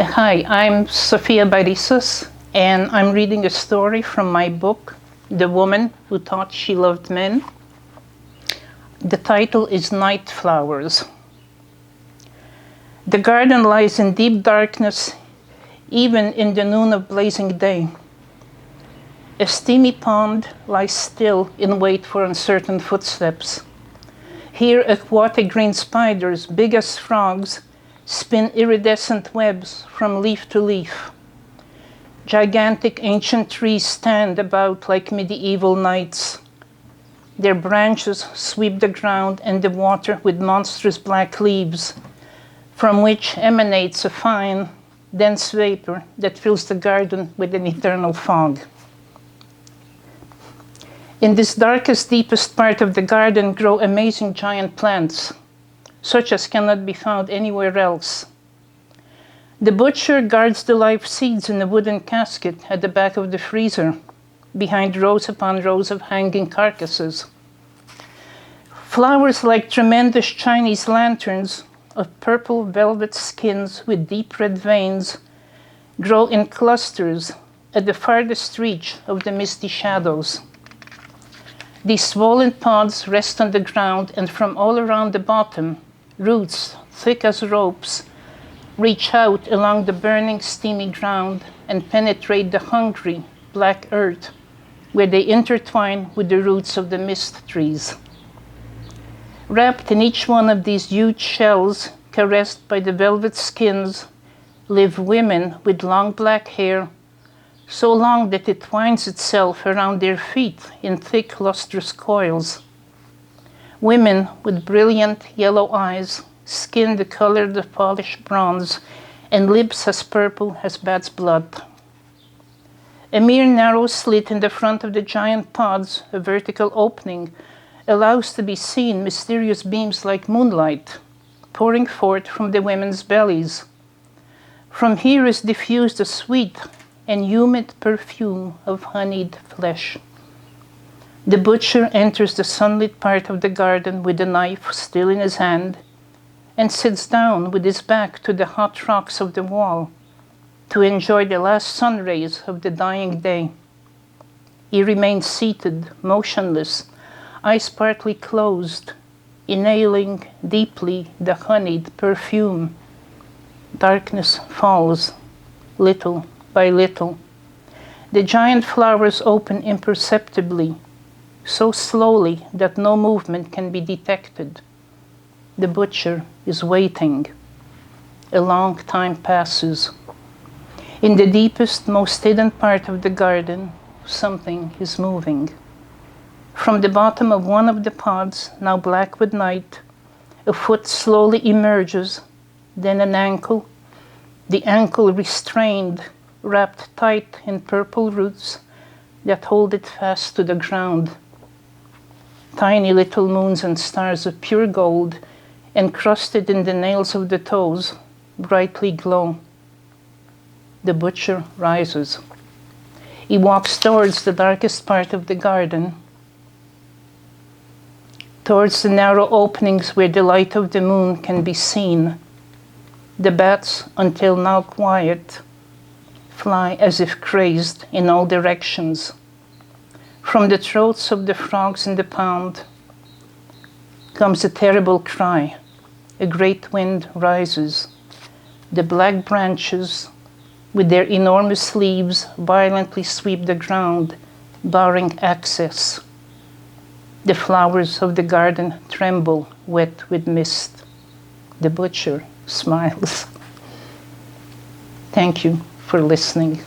Hi, I'm Zofia Barisas, and I'm reading a story from my book, The Woman Who Thought She Loved Men. The title is Night Flowers. The garden lies in deep darkness, even in the noon of blazing day. A steamy pond lies still in wait for uncertain footsteps. Here aquatic green spiders, big as frogs, spin iridescent webs from leaf to leaf. Gigantic ancient trees stand about like medieval knights. Their branches sweep the ground and the water with monstrous black leaves, from which emanates a fine, dense vapor that fills the garden with an eternal fog. In this darkest, deepest part of the garden grow amazing giant plants, such as cannot be found anywhere else. The butcher guards the live seeds in a wooden casket at the back of the freezer, behind rows upon rows of hanging carcasses. Flowers like tremendous Chinese lanterns of purple velvet skins with deep red veins grow in clusters at the farthest reach of the misty shadows. These swollen pods rest on the ground, and from all around the bottom, roots, thick as ropes, reach out along the burning, steamy ground and penetrate the hungry, black earth, where they intertwine with the roots of the mist trees. Wrapped in each one of these huge shells, caressed by the velvet skins, live women with long black hair, so long that it winds itself around their feet in thick, lustrous coils. Women with brilliant yellow eyes, skin the color of polished bronze, and lips as purple as bat's blood. A mere narrow slit in the front of the giant pods, a vertical opening, allows to be seen mysterious beams like moonlight pouring forth from the women's bellies. From here is diffused a sweet and humid perfume of honeyed flesh. The butcher enters the sunlit part of the garden with the knife still in his hand and sits down with his back to the hot rocks of the wall to enjoy the last sun rays of the dying day. He remains seated, motionless, eyes partly closed, inhaling deeply the honeyed perfume. Darkness falls, little by little. The giant flowers open imperceptibly, so slowly that no movement can be detected. The butcher is waiting. A long time passes. In the deepest, most hidden part of the garden, something is moving. From the bottom of one of the pods, now black with night, a foot slowly emerges, then an ankle, the ankle restrained, wrapped tight in purple roots that hold it fast to the ground. Tiny little moons and stars of pure gold, encrusted in the nails of the toes, brightly glow. The butcher rises. He walks towards the darkest part of the garden, towards the narrow openings where the light of the moon can be seen. The bats, until now quiet, fly as if crazed in all directions. From the throats of the frogs in the pond comes a terrible cry. A great wind rises. The black branches, with their enormous leaves, violently sweep the ground, barring access. The flowers of the garden tremble, wet with mist. The butcher smiles. Thank you for listening.